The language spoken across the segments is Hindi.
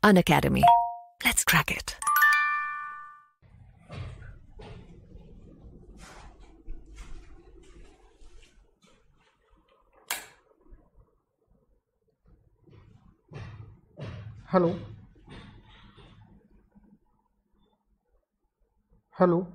Unacademy. Let's crack it. Hello hello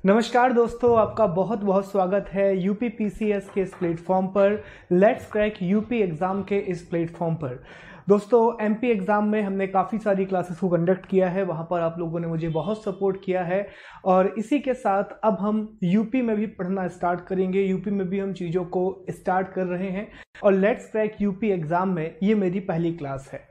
नमस्कार दोस्तों, आपका बहुत बहुत स्वागत है यूपी पीसीएस के इस प्लेटफॉर्म पर, लेट्स क्रैक यूपी एग्ज़ाम के इस प्लेटफॉर्म पर। दोस्तों, एमपी एग्ज़ाम में हमने काफ़ी सारी क्लासेस को कंडक्ट किया है, वहाँ पर आप लोगों ने मुझे बहुत सपोर्ट किया है और इसी के साथ अब हम यूपी में भी पढ़ना स्टार्ट करेंगे। यूपी में भी हम चीज़ों को स्टार्ट कर रहे हैं और लेट्स क्रैक यूपी एग्ज़ाम में ये मेरी पहली क्लास है।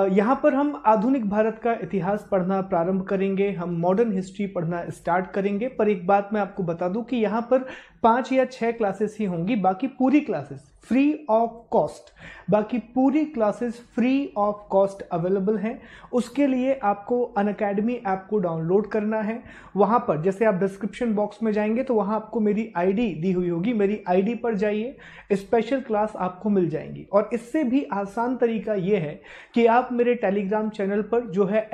यहाँ पर हम आधुनिक भारत का इतिहास पढ़ना प्रारंभ करेंगे, हम मॉडर्न हिस्ट्री पढ़ना स्टार्ट करेंगे। पर एक बात मैं आपको बता दूं कि यहाँ पर 5 या 6 क्लासेस ही होंगी, बाकी पूरी क्लासेस फ्री ऑफ कॉस्ट, बाकी पूरी classes free of cost available हैं। उसके लिए आपको अनअकैडमी ऐप को डाउनलोड करना है। वहाँ पर जैसे आप डिस्क्रिप्शन बॉक्स में जाएंगे तो वहाँ आपको मेरी आईडी दी हुई होगी, मेरी आईडी पर जाइए, स्पेशल क्लास आपको मिल जाएंगी। और इससे भी आसान तरीका ये है कि आप मेरे टेलीग्राम चैनल पर जो है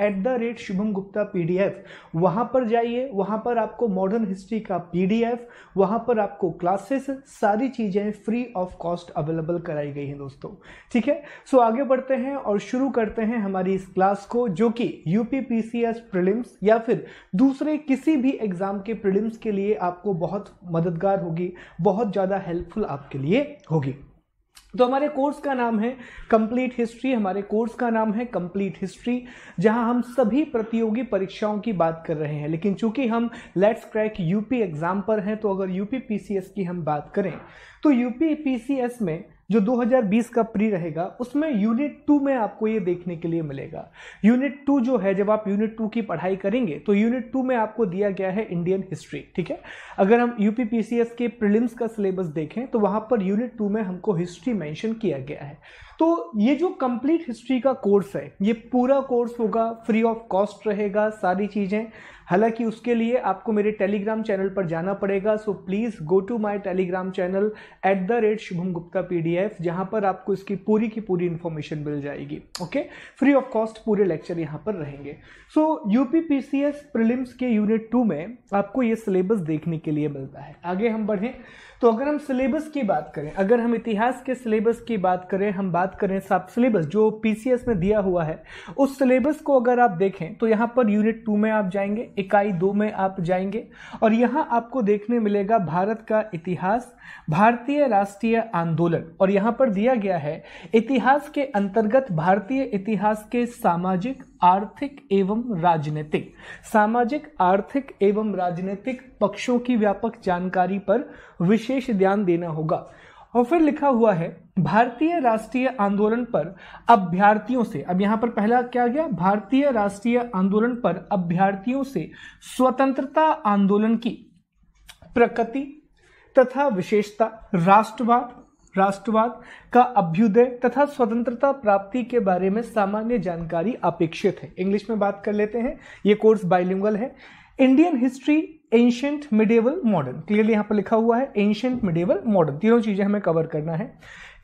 @शुभम गुप्ता PDF, वहाँ पर जाइए, वहाँ पर आपको मॉडर्न हिस्ट्री का PDF, वहाँ पर आपको क्लासेस, सारी चीज़ें फ्री ऑफ कॉस्ट अवेलेबल कराई गई हैं दोस्तों। ठीक है, सो आगे बढ़ते हैं और शुरू करते हैं हमारी इस क्लास को, जो कि यूपी पीसीएस प्रीलिम्स या फिर दूसरे किसी भी एग्जाम के प्रीलिम्स के लिए आपको बहुत मददगार होगी, बहुत ज़्यादा हेल्पफुल आपके लिए होगी। तो हमारे कोर्स का नाम है कंप्लीट हिस्ट्री, हमारे कोर्स का नाम है कंप्लीट हिस्ट्री, जहां हम सभी प्रतियोगी परीक्षाओं की बात कर रहे हैं। लेकिन चूंकि हम लेट्स क्रैक यूपी एग्जाम पर हैं, तो अगर यूपी पीसीएस की हम बात करें तो यूपी पीसीएस में जो 2020 का प्री रहेगा उसमें यूनिट 2 में आपको ये देखने के लिए मिलेगा। यूनिट 2 जो है, जब आप यूनिट 2 की पढ़ाई करेंगे तो यूनिट 2 में आपको दिया गया है इंडियन हिस्ट्री। ठीक है, अगर हम यूपी पीसीएस के प्रीलिम्स का सिलेबस देखें तो वहां पर यूनिट 2 में हमको हिस्ट्री मेंशन किया गया है। तो ये जो कंप्लीट हिस्ट्री का कोर्स है, ये पूरा कोर्स होगा, फ्री ऑफ कॉस्ट रहेगा सारी चीजें। हालांकि उसके लिए आपको मेरे टेलीग्राम चैनल पर जाना पड़ेगा, so please go to my Telegram channel @शुभम गुप्ता PDF, जहां पर आपको इसकी पूरी की पूरी इंफॉर्मेशन मिल जाएगी। ओके, फ्री ऑफ कॉस्ट पूरे लेक्चर यहां पर रहेंगे। सो यूपी पीसीएस प्रीलिम्स के यूनिट 2 में आपको ये सिलेबस देखने के लिए मिलता है। आगे हम बढ़ें तो अगर हम सिलेबस की बात करें, अगर हम इतिहास के सिलेबस की बात करें, हम बात करें सब सिलेबस जो पीसीएस में दिया हुआ है, उस सिलेबस को अगर आप देखें तो यहाँ पर यूनिट 2 में आप जाएंगे, इकाई 2 में आप जाएंगे और यहाँ आपको देखने मिलेगा भारत का इतिहास, भारतीय राष्ट्रीय आंदोलन। और यहाँ पर दिया गया है इतिहास के अंतर्गत भारतीय इतिहास के सामाजिक, आर्थिक एवं राजनीतिक, सामाजिक, आर्थिक एवं राजनीतिक पक्षों की व्यापक जानकारी पर विशेष ध्यान देना होगा। और फिर लिखा हुआ है भारतीय राष्ट्रीय आंदोलन पर अभ्यर्थियों से, अब यहां पर पहला क्या गया, भारतीय राष्ट्रीय आंदोलन पर अभ्यर्थियों से स्वतंत्रता आंदोलन की प्रकृति तथा विशेषता, राष्ट्रवाद का अभ्युदय तथा स्वतंत्रता प्राप्ति के बारे में सामान्य जानकारी अपेक्षित है। इंग्लिश में बात कर लेते हैं, ये कोर्स बाइलिंगुअल है। Indian history, ancient, medieval, modern, clearly यहां पर लिखा हुआ है एंशिएंट, मिडिवल, मॉडर्न, तीनों चीजें हमें कवर करना है।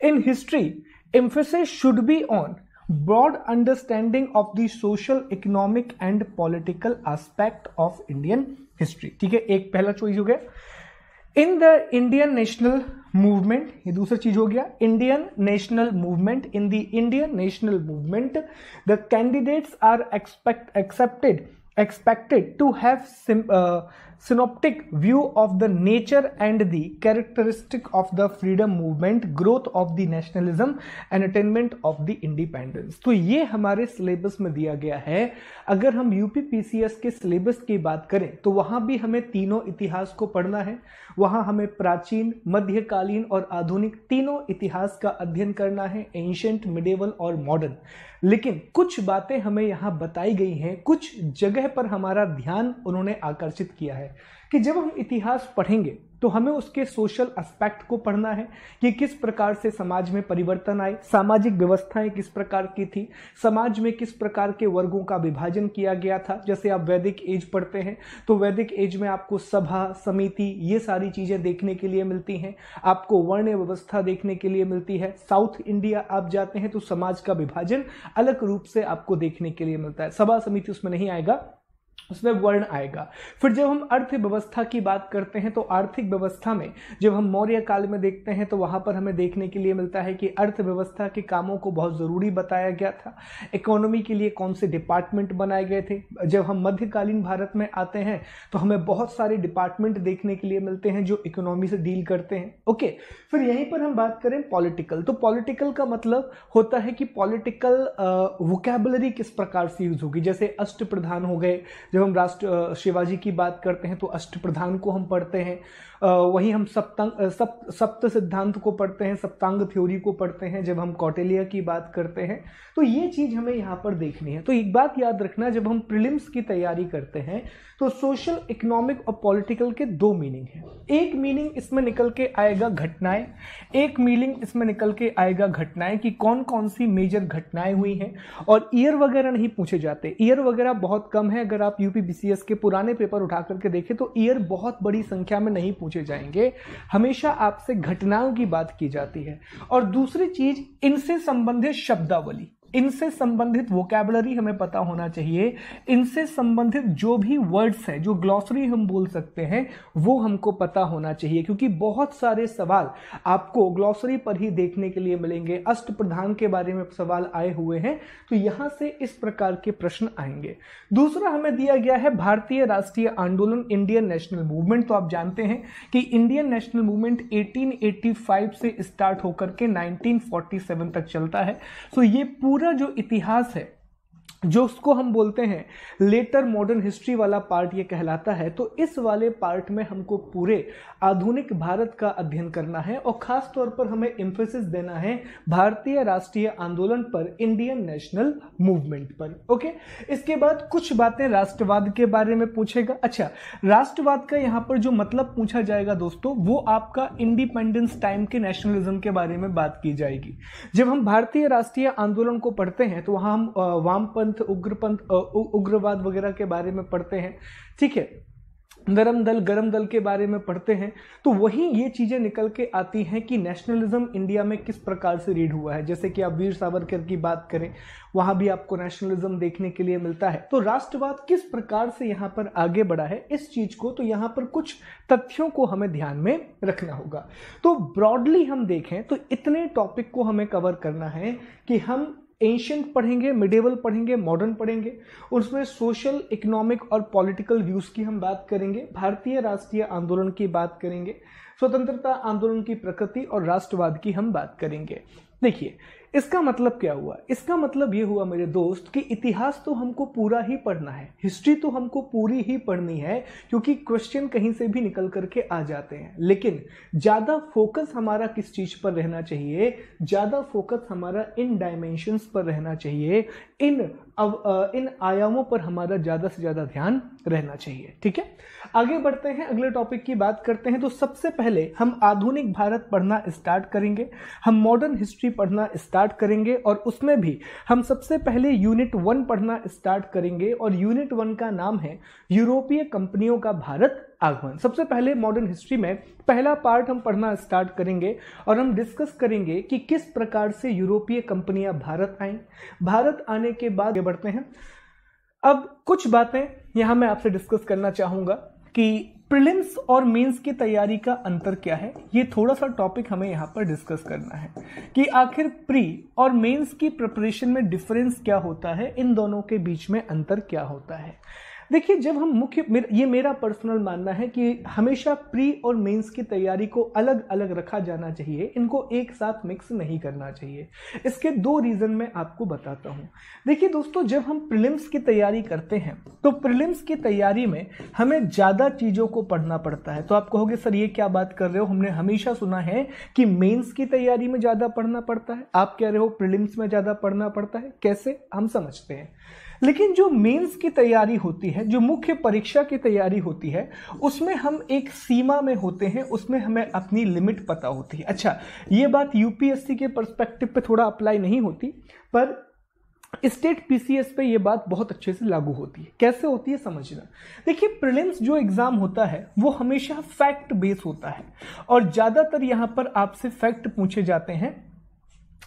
In history emphasis should be on broad understanding of the social, economic and political aspect of Indian history. ठीक है, एक पहला चॉइस हो गया। In the Indian national movement, ये दूसरा चीज हो गया, Indian national movement, in the Indian national movement the candidates are expected to have synoptic view of the nature and the characteristic of the freedom movement, growth of the nationalism and attainment of the independence। तो ये हमारे सिलेबस में दिया गया है। अगर हम यूपी पीसीएस के सिलेबस की बात करें तो वहां भी हमें तीनों इतिहास को पढ़ना है, वहां हमें प्राचीन, मध्यकालीन और आधुनिक तीनों इतिहास का अध्ययन करना है, एंशिएंट, मिडिवल और मॉडर्न। लेकिन कुछ बातें हमें यहाँ बताई गई हैं, कुछ जगह पर हमारा ध्यान उन्होंने आकर्षित किया है। कि जब हम इतिहास पढ़ेंगे तो हमें उसके सोशल एस्पेक्ट को पढ़ना है कि किस प्रकार से समाज में परिवर्तन आए, सामाजिक व्यवस्थाएं किस प्रकार की थी, समाज में किस प्रकार के वर्गों का विभाजन किया गया था। जैसे आप वैदिक एज पढ़ते हैं तो वैदिक एज में आपको सभा, समिति, ये सारी चीजें देखने के लिए मिलती हैं, आपको वर्ण व्यवस्था देखने के लिए मिलती है। साउथ इंडिया आप जाते हैं तो समाज का विभाजन अलग रूप से आपको देखने के लिए मिलता है। सभा समिति उसमें नहीं आएगा, उसमें वर्ण आएगा। फिर जब हम अर्थव्यवस्था की बात करते हैं तो आर्थिक व्यवस्था में जब हम मौर्य काल में देखते हैं तो वहां पर हमें देखने के लिए मिलता है कि अर्थव्यवस्था के कामों को बहुत जरूरी बताया गया था, इकोनॉमी के लिए कौन से डिपार्टमेंट बनाए गए थे। जब हम मध्यकालीन भारत में आते हैं तो हमें बहुत सारे डिपार्टमेंट देखने के लिए मिलते हैं जो इकोनॉमी से डील करते हैं। ओके, फिर यहीं पर हम बात करें पॉलिटिकल, तो पॉलिटिकल का मतलब होता है कि पॉलिटिकल वोकैबुलरी किस प्रकार से यूज होगी। जैसे अष्टप्रधान हो गए, जब हम राष्ट्र शिवाजी की बात करते हैं तो अष्टप्रधान को हम पढ़ते हैं। वहीं हम सप्त सिद्धांत को पढ़ते हैं, सप्तांग थ्योरी को पढ़ते हैं जब हम कौटिल्य की बात करते हैं। तो ये चीज हमें यहाँ पर देखनी है। तो एक बात याद रखना, जब हम प्रीलिम्स की तैयारी करते हैं तो सोशल, इकोनॉमिक और पॉलिटिकल के दो मीनिंग हैं। एक मीनिंग इसमें निकल के आएगा घटनाएं, एक मीनिंग इसमें निकल के आएगा घटनाएं कि कौन कौन सी मेजर घटनाएं हुई हैं। और ईयर वगैरह नहीं पूछे जाते, ईयर वगैरह बहुत कम है। अगर आप यूपीपीसीएस के पुराने पेपर उठा करके देखें तो ईयर बहुत बड़ी संख्या में नहीं पूछे जाएंगे, हमेशा आपसे घटनाओं की बात की जाती है। और दूसरी चीज, इनसे संबंधित शब्दावली, इनसे संबंधित वोकैबुलरी हमें पता होना चाहिए। इनसे संबंधित जो भी वर्ड्स हैं, जो ग्लॉसरी हम बोल सकते हैं, वो हमको पता होना चाहिए, क्योंकि बहुत सारे सवाल आपको ग्लॉसरी पर ही देखने के लिए मिलेंगे। अष्टप्रधान के बारे में सवाल आए हुए हैं तो यहां से इस प्रकार के प्रश्न आएंगे। दूसरा हमें दिया गया है भारतीय राष्ट्रीय आंदोलन, इंडियन नेशनल मूवमेंट। तो आप जानते हैं कि इंडियन नेशनल मूवमेंट 1885 से स्टार्ट होकर के 1947 तक चलता है। तो ये पूरा जो इतिहास है, जो उसको हम बोलते हैं लेटर मॉडर्न हिस्ट्री वाला पार्ट ये कहलाता है। तो इस वाले पार्ट में हमको पूरे आधुनिक भारत का अध्ययन करना है और खास तौर पर हमें एम्फेसिस देना है भारतीय राष्ट्रीय आंदोलन पर, इंडियन नेशनल मूवमेंट पर। ओके, इसके बाद कुछ बातें राष्ट्रवाद के बारे में पूछेगा। अच्छा, राष्ट्रवाद का यहां पर जो मतलब पूछा जाएगा दोस्तों, वो आपका इंडिपेंडेंस टाइम के नेशनलिज्म के बारे में बात की जाएगी। जब हम भारतीय राष्ट्रीय आंदोलन को पढ़ते हैं तो वहां हम वामपंथ, उग्रपंथ, उग्रवाद वगैरह के बारे में पढ़ते हैं, ठीक है, नरम दल, गरम दल के बारे में पढ़ते हैं। तो वहीं ये चीजें निकल के आती हैं कि नेशनलिज्म इंडिया में किस प्रकार से रीड हुआ है। जैसे कि आप वीर सावरकर की बात करें, वहां भी आपको नेशनलिज्म देखने के लिए मिलता है। तो राष्ट्रवाद किस प्रकार से यहां पर आगे बढ़ा है, इस चीज को, तो यहां पर कुछ तथ्यों को हमें ध्यान में रखना होगा। तो ब्रॉडली हम देखें तो इतने टॉपिक को हमें कवर करना है कि हम एंशिएंट पढ़ेंगे, मिडिवल पढ़ेंगे, मॉडर्न पढ़ेंगे, उसमें सोशल, इकोनॉमिक और पॉलिटिकल व्यूज की हम बात करेंगे, भारतीय राष्ट्रीय आंदोलन की बात करेंगे, स्वतंत्रता आंदोलन की प्रकृति और राष्ट्रवाद की हम बात करेंगे। देखिए, इसका मतलब क्या हुआ? इसका मतलब ये हुआ मेरे दोस्त कि इतिहास तो हमको पूरा ही पढ़ना है, हिस्ट्री तो हमको पूरी ही पढ़नी है, क्योंकि क्वेश्चन कहीं से भी निकल करके आ जाते हैं। लेकिन ज्यादा फोकस हमारा किस चीज पर रहना चाहिए? ज्यादा फोकस हमारा इन डायमेंशंस पर रहना चाहिए, इन आयामों पर हमारा ज्यादा से ज्यादा ध्यान रहना चाहिए। ठीक है, आगे बढ़ते हैं, अगले टॉपिक की बात करते हैं। तो सबसे पहले हम आधुनिक भारत पढ़ना स्टार्ट करेंगे, हम मॉडर्न हिस्ट्री पढ़ना स्टार्ट करेंगे, और उसमें भी हम सबसे पहले यूनिट 1 पढ़ना स्टार्ट करेंगे, और यूनिट 1 का नाम है यूरोपीय कंपनियों का भारत आगमन। सबसे पहले मॉडर्न हिस्ट्री में पहला पार्ट हम पढ़ना स्टार्ट करेंगे और हम डिस्कस करेंगे कि किस प्रकार से यूरोपीय कंपनियां भारत आईं। भारत आने के बाद बढ़ते हैं। अब कुछ बातें यहां मैं आपसे डिस्कस करना चाहूंगा कि प्रीलिम्स और मेंस की तैयारी का अंतर क्या है। ये थोड़ा सा टॉपिक हमें यहाँ पर डिस्कस करना है कि आखिर प्री और मेंस की प्रिपरेशन में डिफरेंस क्या होता है, इन दोनों के बीच में अंतर क्या होता है। देखिए, जब हम ये मेरा पर्सनल मानना है कि हमेशा प्री और मेंस की तैयारी को अलग अलग रखा जाना चाहिए, इनको एक साथ मिक्स नहीं करना चाहिए। इसके 2 रीजन मैं आपको बताता हूं। देखिए दोस्तों, जब हम प्रीलिम्स की तैयारी करते हैं तो प्रीलिम्स की तैयारी में हमें ज्यादा चीजों को पढ़ना पड़ता है। तो आप कहोगे सर ये क्या बात कर रहे हो, हमने हमेशा सुना है कि मेंस की तैयारी में ज्यादा पढ़ना पड़ता है, आप कह रहे हो प्रीलिम्स में ज्यादा पढ़ना पड़ता है, कैसे, हम समझते हैं। लेकिन जो मेंस की तैयारी होती है, जो मुख्य परीक्षा की तैयारी होती है, उसमें हम एक सीमा में होते हैं, उसमें हमें अपनी लिमिट पता होती है। अच्छा, ये बात यूपीएससी के पर्सपेक्टिव पे थोड़ा अप्लाई नहीं होती, पर स्टेट पीसीएस पे ये बात बहुत अच्छे से लागू होती है। कैसे होती है समझना। देखिए, प्रीलिम्स जो एग्जाम होता है वो हमेशा फैक्ट बेस होता है और ज्यादातर यहां पर आपसे फैक्ट पूछे जाते हैं।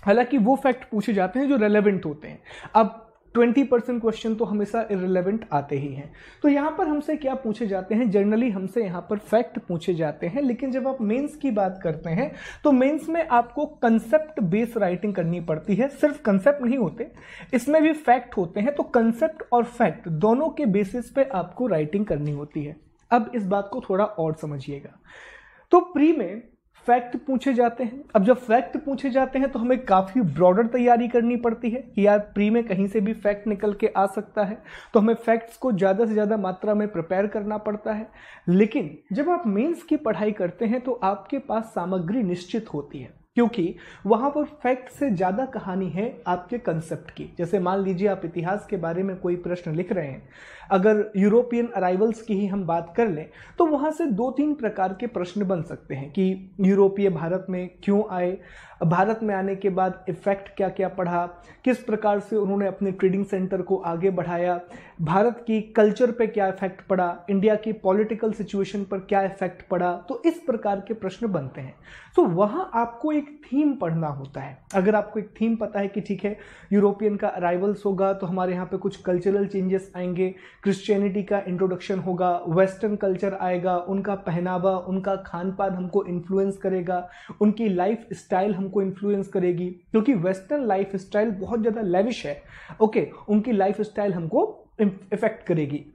हालांकि वो फैक्ट पूछे जाते हैं जो रेलेवेंट होते हैं। अब 20% क्वेश्चन तो हमेशा इररिलेवेंट आते ही हैं। तो यहाँ पर हमसे क्या पूछे जाते हैं, जनरली हमसे यहाँ पर फैक्ट पूछे जाते हैं। लेकिन जब आप मेंस की बात करते हैं तो मेंस में आपको कंसेप्ट बेस राइटिंग करनी पड़ती है। सिर्फ कंसेप्ट नहीं होते, इसमें भी फैक्ट होते हैं। तो कंसेप्ट और फैक्ट दोनों के बेसिस पे आपको राइटिंग करनी होती है। अब इस बात को थोड़ा और समझिएगा। तो प्री में फैक्ट पूछे जाते हैं। अब जब फैक्ट पूछे जाते हैं तो हमें काफी ब्रॉडर तैयारी करनी पड़ती है कि यार प्री में कहीं से भी फैक्ट निकल के आ सकता है, तो हमें फैक्ट्स को ज्यादा से ज्यादा मात्रा में प्रिपेयर करना पड़ता है। लेकिन जब आप मेंस की पढ़ाई करते हैं तो आपके पास सामग्री निश्चित होती है, क्योंकि वहां पर फैक्ट से ज्यादा कहानी है आपके कंसेप्ट की। जैसे मान लीजिए आप इतिहास के बारे में कोई प्रश्न लिख रहे हैं, अगर यूरोपियन अराइवल्स की ही हम बात कर लें तो वहां से 2-3 प्रकार के प्रश्न बन सकते हैं कि यूरोपीय भारत में क्यों आए, भारत में आने के बाद इफेक्ट क्या क्या पड़ा, किस प्रकार से उन्होंने अपने ट्रेडिंग सेंटर को आगे बढ़ाया, भारत की कल्चर पे क्या इफेक्ट पड़ा, इंडिया की पॉलिटिकल सिचुएशन पर क्या इफेक्ट पड़ा। तो इस प्रकार के प्रश्न बनते हैं। तो वहां आपको एक थीम पढ़ना होता है। अगर आपको एक थीम पता है कि ठीक है यूरोपियन का अराइवल्स होगा तो हमारे यहाँ पे कुछ कल्चरल चेंजेस आएंगे, क्रिश्चियनिटी का इंट्रोडक्शन होगा, वेस्टर्न कल्चर आएगा, उनका पहनावा, उनका खान पान हमको इन्फ्लुएंस करेगा, उनकी लाइफ स्टाइल हमको इन्फ्लुएंस करेगी, क्योंकि वेस्टर्न लाइफ स्टाइल बहुत ज़्यादा लेविश है। ओके, उनकी लाइफ स्टाइल हमको इफेक्ट करेगी।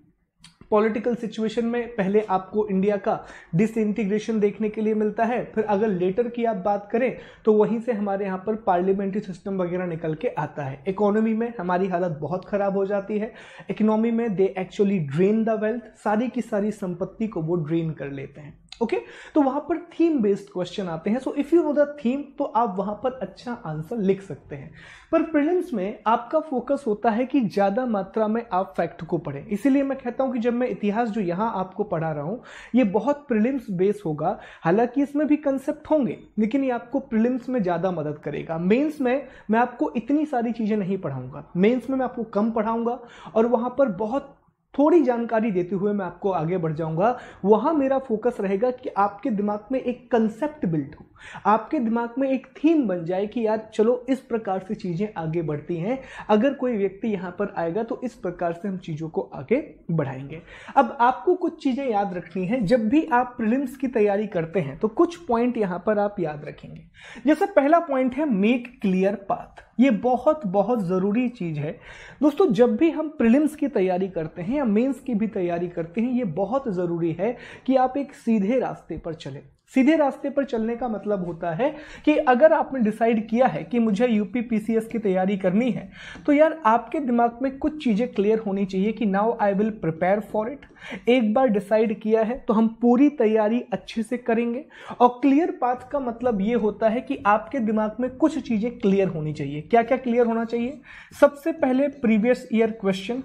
पॉलिटिकल सिचुएशन में पहले आपको इंडिया का डिसइंटीग्रेशन देखने के लिए मिलता है, फिर अगर लेटर की आप बात करें तो वहीं से हमारे यहाँ पर पार्लियामेंट्री सिस्टम वगैरह निकल के आता है। इकोनॉमी में हमारी हालत बहुत खराब हो जाती है। इकोनॉमी में they actually drain the wealth, सारी की सारी संपत्ति को वो ड्रेन कर लेते हैं। ओके, तो वहां पर थीम बेस्ड क्वेश्चन आते हैं। So if you know the theme तो आप वहां पर अच्छा आंसर लिख सकते हैं। पर प्रीलिम्स में आपका फोकस होता है कि ज्यादा मात्रा में आप फैक्ट को पढ़ें। इसीलिए मैं कहता हूं कि जब मैं इतिहास जो यहां आपको पढ़ा रहा हूं ये बहुत प्रीलिम्स बेस होगा। हालांकि इसमें भी कंसेप्ट होंगे, लेकिन ये आपको प्रीलिम्स में ज्यादा मदद करेगा। मेंस में मैं आपको इतनी सारी चीजें नहीं पढ़ाऊंगा, मेंस में मैं आपको कम पढ़ाऊंगा और वहां पर बहुत थोड़ी जानकारी देते हुए मैं आपको आगे बढ़ जाऊंगा। वहां मेरा फोकस रहेगा कि आपके दिमाग में एक कंसेप्ट बिल्ड हो, आपके दिमाग में एक थीम बन जाए कि यार चलो इस प्रकार से चीजें आगे बढ़ती हैं, अगर कोई व्यक्ति यहां पर आएगा तो इस प्रकार से हम चीजों को आगे बढ़ाएंगे। अब आपको कुछ चीजें याद रखनी है। जब भी आप प्रीलिम्स की तैयारी करते हैं तो कुछ पॉइंट यहां पर आप याद रखेंगे। जैसे पहला पॉइंट है मेक क्लियर पाथ। ये बहुत बहुत जरूरी चीज है दोस्तों। जब भी हम प्रीलिम्स की तैयारी करते हैं या मेंस की भी तैयारी करते हैं, ये बहुत जरूरी है कि आप एक सीधे रास्ते पर चलें। सीधे रास्ते पर चलने का मतलब होता है कि अगर आपने डिसाइड किया है कि मुझे यूपी पीसीएस की तैयारी करनी है तो यार आपके दिमाग में कुछ चीजें क्लियर होनी चाहिए कि now I will prepare for it. एक बार डिसाइड किया है तो हम पूरी तैयारी अच्छे से करेंगे। और क्लियर पाथ का मतलब ये होता है कि आपके दिमाग में कुछ चीजें क्लियर होनी चाहिए। क्या क्या क्लियर होना चाहिए? सबसे पहले प्रीवियस ईयर क्वेश्चन,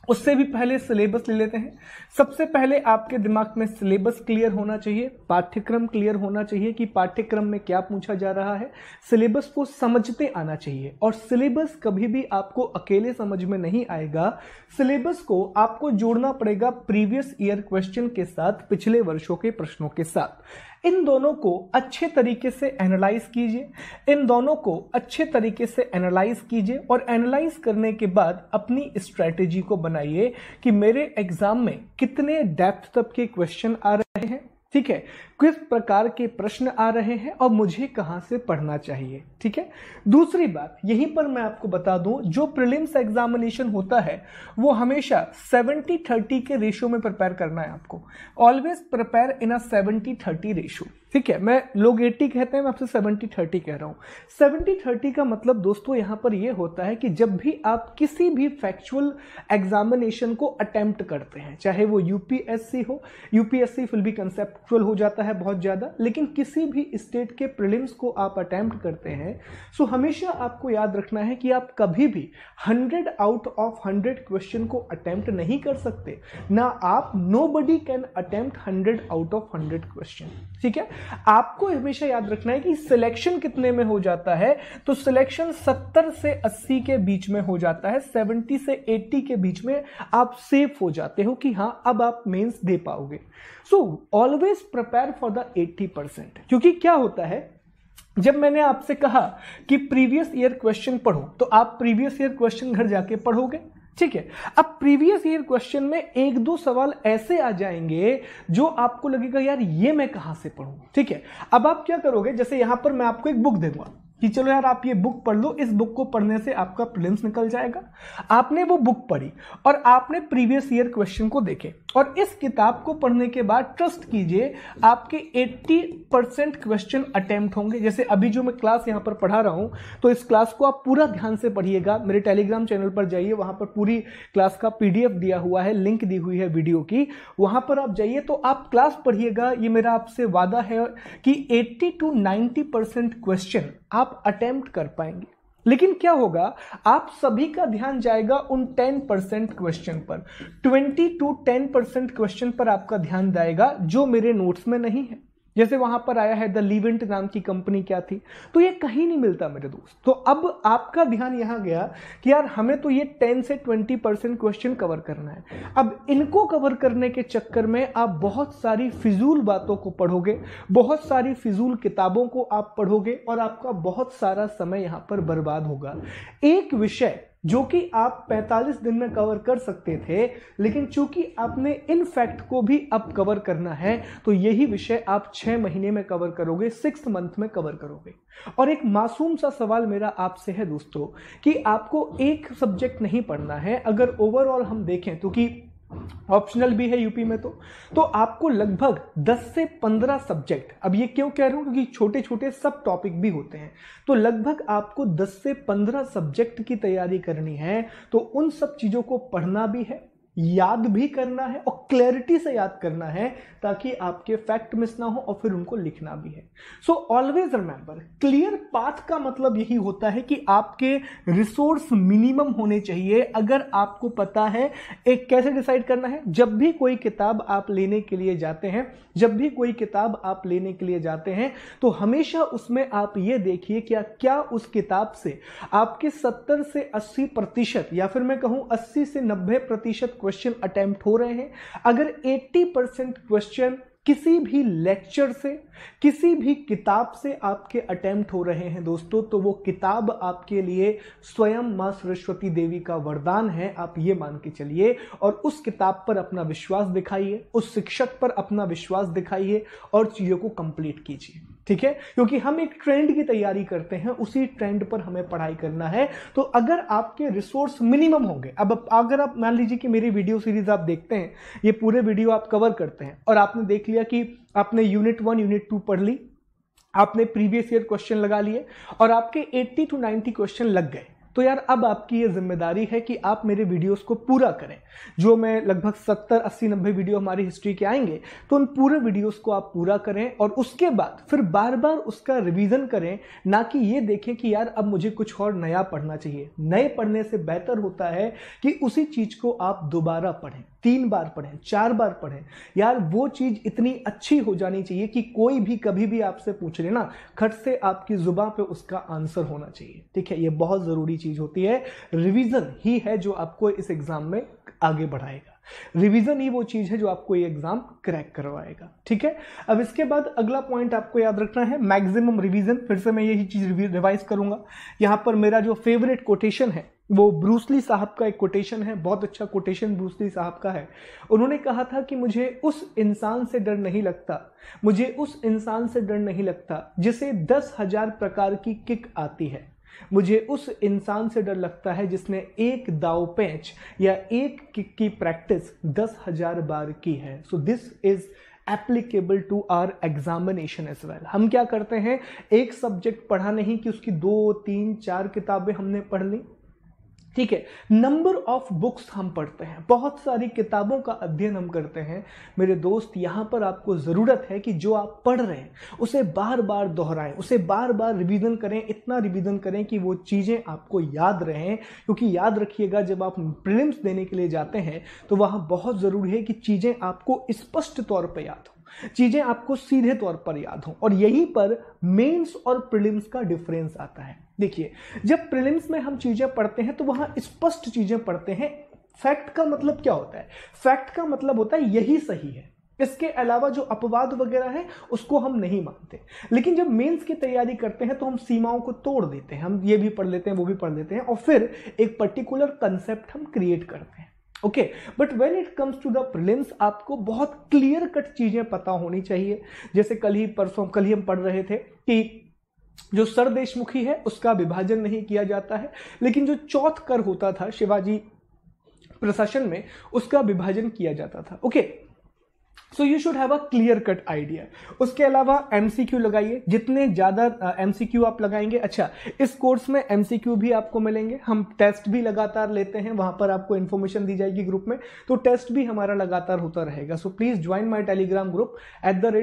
उससे भी पहले सिलेबस ले लेते हैं। सबसे पहले आपके दिमाग में सिलेबस क्लियर होना चाहिए, पाठ्यक्रम क्लियर होना चाहिए कि पाठ्यक्रम में क्या पूछा जा रहा है। सिलेबस को समझते आना चाहिए और सिलेबस कभी भी आपको अकेले समझ में नहीं आएगा। सिलेबस को आपको जोड़ना पड़ेगा प्रीवियस ईयर क्वेश्चन के साथ, पिछले वर्षों के प्रश्नों के साथ। इन दोनों को अच्छे तरीके से एनालाइज कीजिए, इन दोनों को अच्छे तरीके से एनालाइज कीजिए और एनालाइज करने के बाद अपनी स्ट्रेटेजी को बनाइए कि मेरे एग्जाम में कितने डेप्थ तक के क्वेश्चन आ रहे हैं, ठीक है, किस प्रकार के प्रश्न आ रहे हैं और मुझे कहां से पढ़ना चाहिए। ठीक है, दूसरी बात यहीं पर मैं आपको बता दूं, जो प्रीलिम्स एग्जामिनेशन होता है वो हमेशा 70-30 के रेशियो में प्रिपेयर करना है आपको। Always prepare in a 70-30 ratio. ठीक है, मैं लोग 80 कहते हैं, मैं आपसे 70-30 कह रहा हूँ। 70-30 का मतलब दोस्तों यहाँ पर ये होता है कि जब भी आप किसी भी फैक्चुअल एग्जामिनेशन को अटेम्प्ट करते हैं, चाहे वो यूपीएससी हो, यूपीएससी फिर भी कंसेप्चुअल हो जाता है बहुत ज़्यादा, लेकिन किसी भी स्टेट के प्रीलिम्स को आप अटेम्प्ट करते हैं, सो हमेशा आपको याद रखना है कि आप कभी भी 100 आउट ऑफ 100 क्वेश्चन को अटेम्प्ट नहीं कर सकते, ना आप, nobody can attempt 100 out of 100 question. ठीक है, आपको हमेशा याद रखना है कि सिलेक्शन कितने में हो जाता है, तो सिलेक्शन 70 से 80 के बीच में हो जाता है, 70 से 80 के बीच में आप सेफ हो जाते हो कि हाँ अब आप मेंस दे पाओगे। So always prepare for the 80%, क्योंकि क्या होता है, जब मैंने आपसे कहा कि प्रीवियस ईयर क्वेश्चन पढ़ो, तो आप प्रीवियस ईयर क्वेश्चन घर जाके पढ़ोगे। ठीक है, अब प्रीवियस ईयर क्वेश्चन में एक दो सवाल ऐसे आ जाएंगे जो आपको लगेगा यार ये मैं कहां से पढ़ूं। ठीक है, अब आप क्या करोगे, जैसे यहां पर मैं आपको एक बुक दूंगा कि चलो यार आप ये बुक पढ़ लो, इस बुक को पढ़ने से आपका प्रीलिम्स निकल जाएगा। आपने वो बुक पढ़ी और आपने प्रीवियस ईयर क्वेश्चन को देखे, और इस किताब को पढ़ने के बाद ट्रस्ट कीजिए आपके 80% क्वेश्चन अटेम्प्ट होंगे। जैसे अभी जो मैं क्लास यहाँ पर पढ़ा रहा हूँ, तो इस क्लास को आप पूरा ध्यान से पढ़िएगा। मेरे टेलीग्राम चैनल पर जाइए, वहां पर पूरी क्लास का PDF दिया हुआ है, लिंक दी हुई है वीडियो की, वहां पर आप जाइए तो आप क्लास पढ़िएगा। ये मेरा आपसे वादा है कि 80 to 90% क्वेश्चन आप अटेम्प्ट कर पाएंगे। लेकिन क्या होगा, आप सभी का ध्यान जाएगा उन 10% क्वेश्चन पर, 20 to 10% क्वेश्चन पर आपका ध्यान जाएगा जो मेरे नोट्स में नहीं है। जैसे वहां पर आया है द लीवेंट नाम की कंपनी क्या थी, तो ये कहीं नहीं मिलता मेरे दोस्त। तो अब आपका ध्यान यहां गया कि यार हमें तो ये 10 से 20% क्वेश्चन कवर करना है। अब इनको कवर करने के चक्कर में आप बहुत सारी फिजूल बातों को पढ़ोगे, बहुत सारी फिजूल किताबों को आप पढ़ोगे, और आपका बहुत सारा समय यहां पर बर्बाद होगा। एक विषय जो कि आप 45 दिन में कवर कर सकते थे, लेकिन चूंकि आपने इन फैक्ट को भी अब कवर करना है, तो यही विषय आप 6 महीने में कवर करोगे, 6 मंथ में कवर करोगे। और एक मासूम सा सवाल मेरा आपसे है दोस्तों कि आपको एक सब्जेक्ट नहीं पढ़ना है। अगर ओवरऑल हम देखें तो कि ऑप्शनल भी है यूपी में, तो आपको लगभग 10 से 15 सब्जेक्ट, अब ये क्यों कह रहा हूं क्योंकि छोटे छोटे सब टॉपिक भी होते हैं, तो लगभग आपको 10 से 15 सब्जेक्ट की तैयारी करनी है। तो उन सब चीजों को पढ़ना भी है, याद भी करना है, और क्लैरिटी से याद करना है ताकि आपके फैक्ट मिस ना हो, और फिर उनको लिखना भी है। So always remember, clear path का मतलब यही होता है कि आपके रिसोर्स मिनिमम होने चाहिए। अगर आपको पता है एक कैसे डिसाइड करना है, जब भी कोई किताब आप लेने के लिए जाते हैं, तो हमेशा उसमें आप ये देखिए क्या उस किताब से आपके 70 से 80% या फिर मैं कहूं 80 से 90% क्वेश्चन अटेम्प्ट हो रहे हैं। अगर 80% क्वेश्चन किसी भी लेक्चर से, किसी भी किताब से आपके अटेम्प्ट हो रहे हैं दोस्तों, तो वो किताब आपके लिए स्वयं मां सरस्वती देवी का वरदान है, आप ये मान के चलिए। और उस किताब पर अपना विश्वास दिखाइए, उस शिक्षक पर अपना विश्वास दिखाइए, और चीजों को कंप्लीट कीजिए। ठीक है, क्योंकि हम एक ट्रेंड की तैयारी करते हैं, उसी ट्रेंड पर हमें पढ़ाई करना है। तो अगर आपके रिसोर्स मिनिमम होंगे, अब अगर आप मान लीजिए कि मेरी वीडियो सीरीज आप देखते हैं, ये पूरे वीडियो आप कवर करते हैं, और आपने देख लिया कि आपने यूनिट 1 यूनिट 2 पढ़ ली, आपने प्रीवियस ईयर क्वेश्चन लगा लिए, और आपके 80 to 90 क्वेश्चन लग गए, तो यार अब आपकी ये जिम्मेदारी है कि आप मेरे वीडियोस को पूरा करें। जो मैं लगभग 70, 80, 90 वीडियो हमारी हिस्ट्री के आएंगे, तो उन पूरे वीडियोस को आप पूरा करें, और उसके बाद फिर बार बार उसका रिवीजन करें, ना कि ये देखें कि यार अब मुझे कुछ और नया पढ़ना चाहिए। नए पढ़ने से बेहतर होता है कि उसी चीज को आप दोबारा पढ़ें, 3 बार पढ़ें, 4 बार पढ़ें। यार वो चीज इतनी अच्छी हो जानी चाहिए कि कोई भी कभी भी आपसे पूछ ले ना, खट से आपकी जुबान पे उसका आंसर होना चाहिए। ठीक है, ये बहुत जरूरी चीज होती है। रिवीजन ही है जो आपको इस एग्जाम में आगे बढ़ाएगा, रिवीजन ही वो चीज है जो आपको ये एग्जाम क्रैक करवाएगा। ठीक है, अब इसके बाद अगला पॉइंट आपको याद रखना है, मैक्सिमम रिवीजन। फिर से मैं यही चीज रिवाइज करूंगा। यहां पर मेरा जो फेवरेट कोटेशन है वो ब्रूस ली साहब का एक कोटेशन है, बहुत अच्छा कोटेशन ब्रूस ली साहब का है। उन्होंने कहा था कि मुझे उस इंसान से डर नहीं लगता जिसे 10,000 प्रकार की किक आती है, मुझे उस इंसान से डर लगता है जिसने एक दाव पेंच या एक किक की प्रैक्टिस 10,000 बार की है। So this is applicable to our examination as well. हम क्या करते हैं, एक सब्जेक्ट पढ़ा नहीं कि उसकी 2, 3, 4 किताबें हमने पढ़ ली, ठीक है, नंबर ऑफ बुक्स हम पढ़ते हैं, बहुत सारी किताबों का अध्ययन हम करते हैं। मेरे दोस्त, यहां पर आपको जरूरत है कि जो आप पढ़ रहे हैं उसे बार बार दोहराएं, उसे बार बार रिवीजन करें, इतना रिवीजन करें कि वो चीजें आपको याद रहें। क्योंकि याद रखिएगा, जब आप प्रीलिम्स देने के लिए जाते हैं तो वहां बहुत जरूरी है कि चीजें आपको स्पष्ट तौर पर याद हो, चीजें आपको सीधे तौर पर याद हो। और यहीं पर मेंस और प्रीलिम्स का डिफरेंस आता है। देखिए, जब प्रीलिम्स में हम चीजें पढ़ते हैं तो वहां स्पष्ट चीजें पढ़ते हैं। फैक्ट का मतलब क्या होता है? फैक्ट का मतलब होता है यही सही है, इसके अलावा जो अपवाद वगैरह है उसको हम नहीं मानते। लेकिन जब मेंस की तैयारी करते हैं तो हम सीमाओं को तोड़ देते हैं, हम ये भी पढ़ लेते हैं, वो भी पढ़ लेते हैं, और फिर एक पर्टिकुलर कंसेप्ट हम क्रिएट करते हैं। Okay, but when it comes to the prelims, आपको बहुत क्लियर कट चीजें पता होनी चाहिए। जैसे कल ही हम पढ़ रहे थे कि जो सर देशमुखी है उसका विभाजन नहीं किया जाता है, लेकिन जो चौथ कर होता था शिवाजी प्रशासन में, उसका विभाजन किया जाता था। Okay, so you should have a clear cut idea. उसके अलावा एमसीक्यू लगाइए, जितने ज्यादा एमसीक्यू आप लगाएंगे। अच्छा, इस कोर्स में एमसीक्यू भी आपको मिलेंगे, हम टेस्ट भी लगातार लेते हैं, वहां पर आपको इन्फॉर्मेशन दी जाएगी ग्रुप में, तो टेस्ट भी हमारा लगातार होता रहेगा। So please join my Telegram group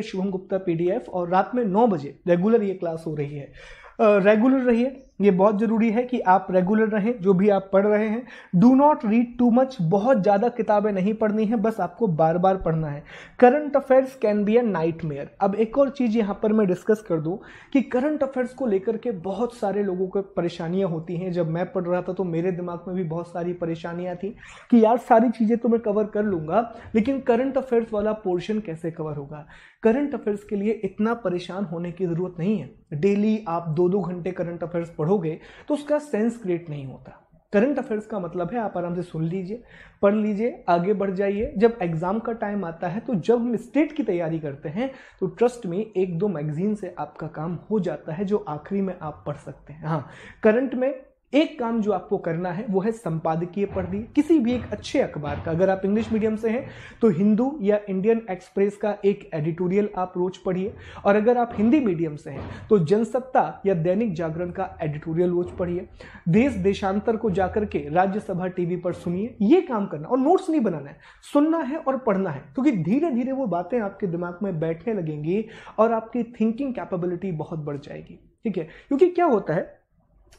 @Shubham Gupta PDF, और रात में 9 बजे रेगुलर ये क्लास हो रही है। रेगुलर रहिए, ये बहुत जरूरी है कि आप रेगुलर रहें जो भी आप पढ़ रहे हैं। Do not read too much, बहुत ज्यादा किताबें नहीं पढ़नी है, बस आपको बार बार पढ़ना है। Current affairs can be a nightmare. अब एक और चीज यहां पर मैं डिस्कस कर दूं कि करंट अफेयर्स को लेकर के बहुत सारे लोगों को परेशानियां होती हैं। जब मैं पढ़ रहा था तो मेरे दिमाग में भी बहुत सारी परेशानियां थी कि यार सारी चीजें तो मैं कवर कर लूंगा, लेकिन करंट अफेयर्स वाला पोर्शन कैसे कवर होगा। करंट अफेयर्स के लिए इतना परेशान होने की जरूरत नहीं है। डेली आप 2-2 घंटे करंट अफेयर्स पढ़ोगे तो उसका सेंस क्रिएट नहीं होता। करंट अफेयर्स का मतलब है आप आराम से सुन लीजिए, पढ़ लीजिए, आगे बढ़ जाइए। जब एग्जाम का टाइम आता है, तो जब हम स्टेट की तैयारी करते हैं तो ट्रस्ट में 1-2 मैगजीन से आपका काम हो जाता है, जो आखिरी में आप पढ़ सकते हैं। हाँ, करंट में एक काम जो आपको करना है वो है संपादकीय पढ़िए, किसी भी एक अच्छे अखबार का। अगर आप इंग्लिश मीडियम से हैं तो हिंदू या इंडियन एक्सप्रेस का एक एडिटोरियल आप रोज पढ़िए, और अगर आप हिंदी मीडियम से हैं तो जनसत्ता या दैनिक जागरण का एडिटोरियल रोज पढ़िए। देश देशांतर को जाकर के राज्यसभा टीवी पर सुनिए, ये काम करना। और नोट्स नहीं बनाना है, सुनना है और पढ़ना है, क्योंकि धीरे धीरे वो बातें आपके दिमाग में बैठने लगेंगी और आपकी थिंकिंग कैपेबिलिटी बहुत बढ़ जाएगी। ठीक है, क्योंकि क्या होता है,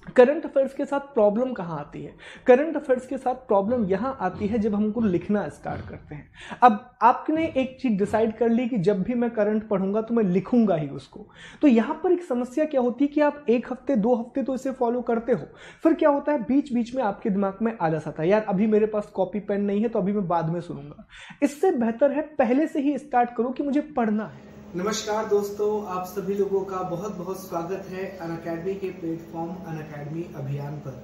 करंट अफेयर्स के साथ प्रॉब्लम कहां आती है? करंट अफेयर्स के साथ प्रॉब्लम यहां आती है जब हम उनको लिखना स्टार्ट करते हैं। अब आपने एक चीज डिसाइड कर ली कि जब भी मैं करंट पढ़ूंगा तो मैं लिखूंगा ही उसको। तो यहां पर एक समस्या क्या होती है कि आप 1 हफ्ते 2 हफ्ते तो इसे फॉलो करते हो, फिर क्या होता है बीच बीच में आपके दिमाग में आलस आता है, यार अभी मेरे पास कॉपी पेन नहीं है तो अभी मैं बाद में सुनूंगा। इससे बेहतर है पहले से ही स्टार्ट करो कि मुझे पढ़ना है। नमस्कार दोस्तों, आप सभी लोगों का बहुत बहुत स्वागत है अनअकैडमी के प्लेटफॉर्म अनअकैडमी अभियान पर।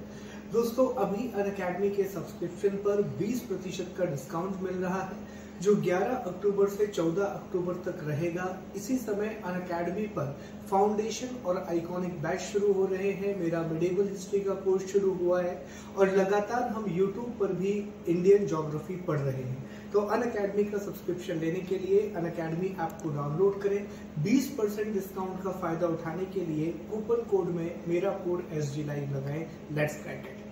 दोस्तों, अभी अनअकैडमी के सब्सक्रिप्शन पर 20% का डिस्काउंट मिल रहा है, जो 11 अक्टूबर से 14 अक्टूबर तक रहेगा। इसी समय अनअकैडमी पर फाउंडेशन और आइकॉनिक बैच शुरू हो रहे हैं। मेरा मिडिवल हिस्ट्री का कोर्स शुरू हुआ है और लगातार हम यूट्यूब पर भी इंडियन ज्योग्राफी पढ़ रहे हैं। तो अनअकैडमी का सब्सक्रिप्शन लेने के लिए अनअकैडमी ऐप को डाउनलोड करें। 20% डिस्काउंट का फायदा उठाने के लिए कूपन कोड में मेरा कोड SG Live लगाएं। Let's crack it.